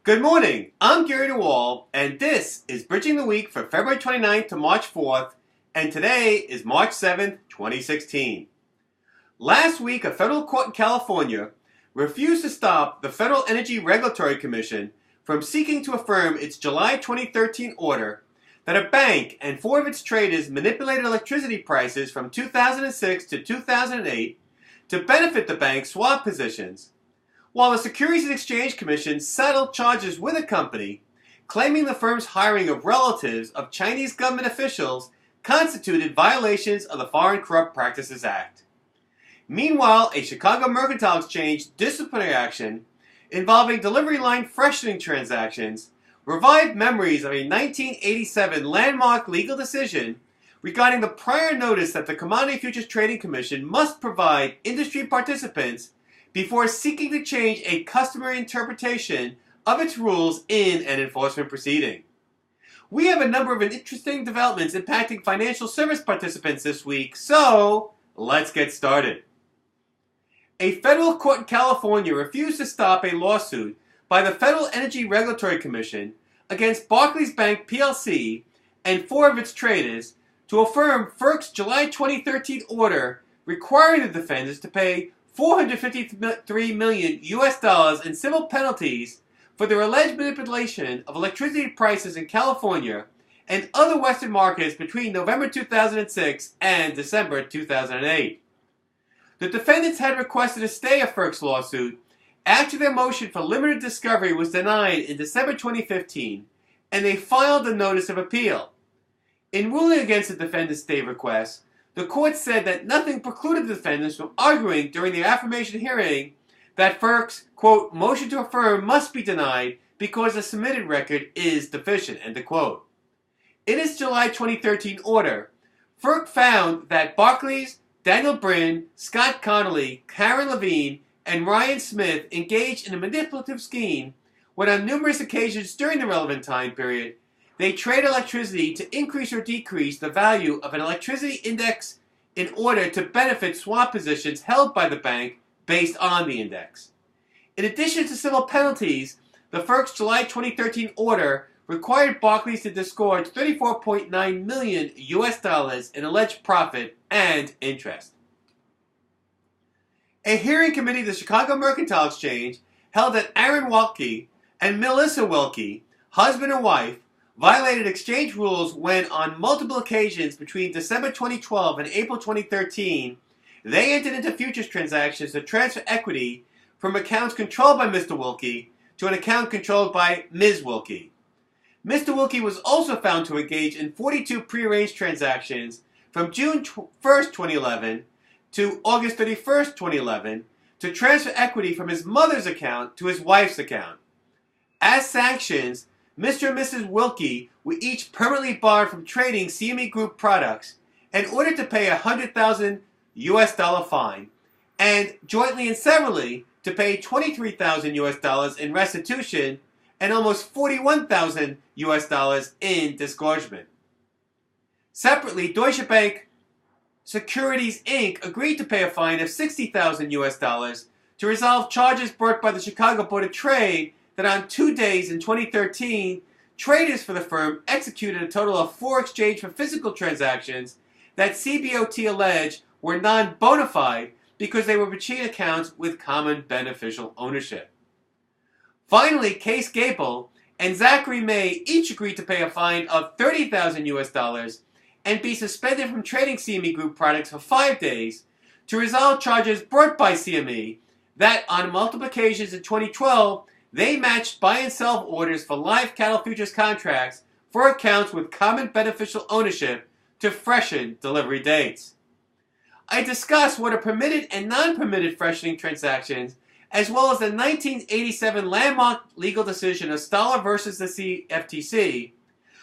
Good morning, I'm Gary DeWaal, and this is Bridging the Week for February 29th to March 4th, and today is March 7th, 2016. Last week, a federal court in California refused to stop the Federal Energy Regulatory Commission from seeking to affirm its July 2013 order that a bank and four of its traders manipulated electricity prices from 2006 to 2008 to benefit the bank's swap positions, while the Securities and Exchange Commission settled charges with a company, claiming the firm's hiring of relatives of Chinese government officials constituted violations of the Foreign Corrupt Practices Act. Meanwhile, a Chicago Mercantile Exchange disciplinary action involving delivery line freshening transactions revived memories of a 1987 landmark legal decision regarding the prior notice that the Commodity Futures Trading Commission must provide industry participants before seeking to change a customary interpretation of its rules in an enforcement proceeding. We have a number of interesting developments impacting financial service participants this week, so let's get started. A federal court in California refused to stop a lawsuit by the Federal Energy Regulatory Commission against Barclays Bank plc and four of its traders to affirm FERC's July 2013 order requiring the defendants to pay $453 million in civil penalties for their alleged manipulation of electricity prices in California and other Western markets between November 2006 and December 2008. The defendants had requested a stay of FERC's lawsuit after their motion for limited discovery was denied in December 2015, and they filed a notice of appeal. In ruling against the defendants' stay request, the court said that nothing precluded the defendants from arguing during the affirmation hearing that FERC's, quote, motion to affirm must be denied because the submitted record is deficient, end of quote. In its July 2013 order, FERC found that Barclays, Daniel Brin, Scott Connolly, Karen Levine, and Ryan Smith engaged in a manipulative scheme when on numerous occasions during the relevant time period, they trade electricity to increase or decrease the value of an electricity index in order to benefit swap positions held by the bank based on the index. In addition to civil penalties, the FERC's July 2013 order required Barclays to disgorge $34.9 million in alleged profit and interest. A hearing committee of the Chicago Mercantile Exchange held that Aaron Welke and Melissa Welke, husband and wife, violated exchange rules when, on multiple occasions between December 2012 and April 2013, they entered into futures transactions to transfer equity from accounts controlled by Mr. Welke to an account controlled by Ms. Welke. Mr. Welke was also found to engage in 42 prearranged transactions from June 1st, 2011 to August 31st, 2011 to transfer equity from his mother's account to his wife's account. As sanctions, Mr. and Mrs. Welke were each permanently barred from trading CME Group products and ordered to pay a $100,000 fine, and jointly and severally to pay $23,000 in restitution and almost $41,000 in disgorgement. Separately, Deutsche Bank Securities Inc. agreed to pay a fine of $60,000 to resolve charges brought by the Chicago Board of Trade that on 2 days in 2013, traders for the firm executed a total of 4 exchange for physical transactions that CBOT alleged were non-bona fide because they were machine accounts with common beneficial ownership. Finally, Case Gable and Zachary May each agreed to pay a fine of $30,000 and be suspended from trading CME Group products for 5 days to resolve charges brought by CME that on multiple occasions in 2012 they matched buy and sell orders for live cattle futures contracts for accounts with common beneficial ownership to freshen delivery dates. I discussed what are permitted and non-permitted freshening transactions, as well as the 1987 landmark legal decision of Stoller versus the CFTC,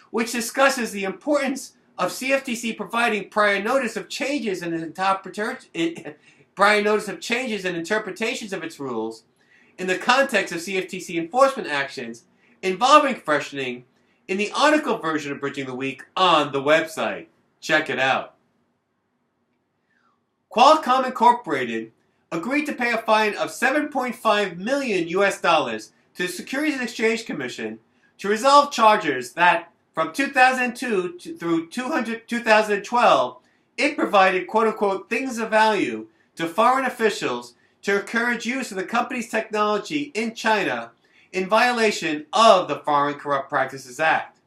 which discusses the importance of CFTC providing prior notice of changes in interpretations of its rules in the context of CFTC enforcement actions involving freshening in the article version of Bridging the Week on the website. Check it out. Qualcomm Incorporated agreed to pay a fine of $7.5 million to the Securities and Exchange Commission to resolve charges that, from 2002 through 2012, it provided quote-unquote things of value to foreign officials to encourage use of the company's technology in China in violation of the Foreign Corrupt Practices Act.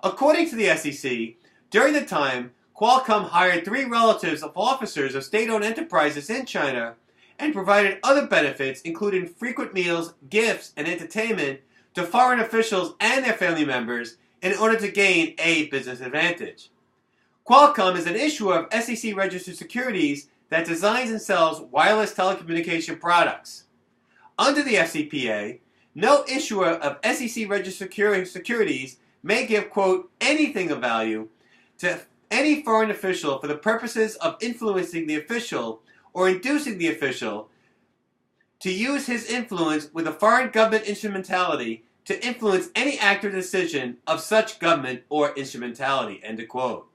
According to the SEC, during the time, Qualcomm hired 3 relatives of officers of state-owned enterprises in China and provided other benefits, including frequent meals, gifts, and entertainment to foreign officials and their family members in order to gain a business advantage. Qualcomm is an issuer of SEC-registered securities that designs and sells wireless telecommunication products. Under the FCPA, no issuer of SEC-registered securities may give, quote, anything of value to any foreign official for the purposes of influencing the official or inducing the official to use his influence with a foreign government instrumentality to influence any act or decision of such government or instrumentality, end of quote.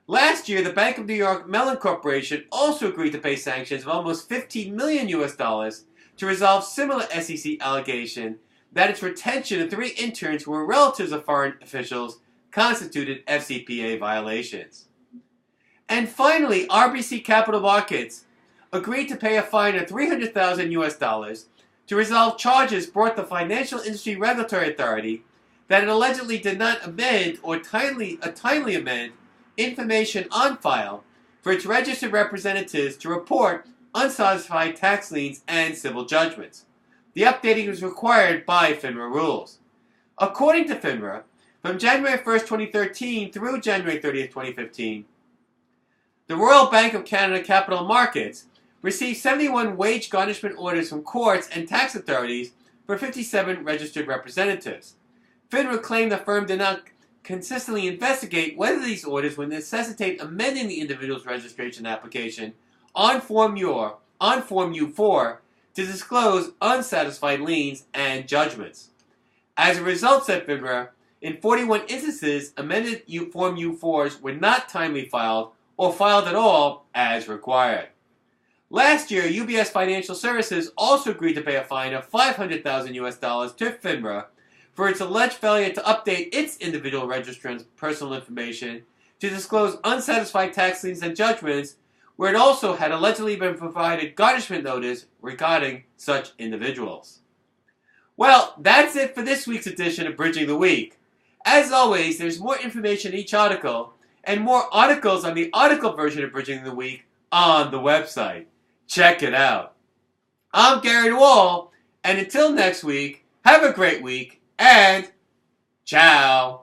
Last year, the Bank of New York Mellon Corporation also agreed to pay sanctions of almost $15 million to resolve similar SEC allegation that its retention of 3 interns who were relatives of foreign officials constituted FCPA violations. And finally, RBC Capital Markets agreed to pay a fine of $300,000 to resolve charges brought the Financial Industry Regulatory Authority that it allegedly did not amend or timely amend information on file for its registered representatives to report unsatisfied tax liens and civil judgments. The updating is required by FINRA rules. According to FINRA, from January 1st, 2013 through January 30th, 2015, the Royal Bank of Canada Capital Markets received 71 wage garnishment orders from courts and tax authorities for 57 registered representatives. FINRA claimed the firm did not consistently investigate whether these orders would necessitate amending the individual's registration application on Form U4 to disclose unsatisfied liens and judgments. As a result, said FINRA, in 41 instances, amended Form U4s were not timely filed or filed at all as required. Last year, UBS Financial Services also agreed to pay a fine of $500,000 to FINRA for its alleged failure to update its individual registrant's personal information to disclose unsatisfied tax liens and judgments, where it also had allegedly been provided garnishment notice regarding such individuals. Well, that's it for this week's edition of Bridging the Week. As always, there's more information in each article and more articles on the article version of Bridging the Week on the website. Check it out. I'm Gary DeWaal, and until next week, have a great week, and ciao.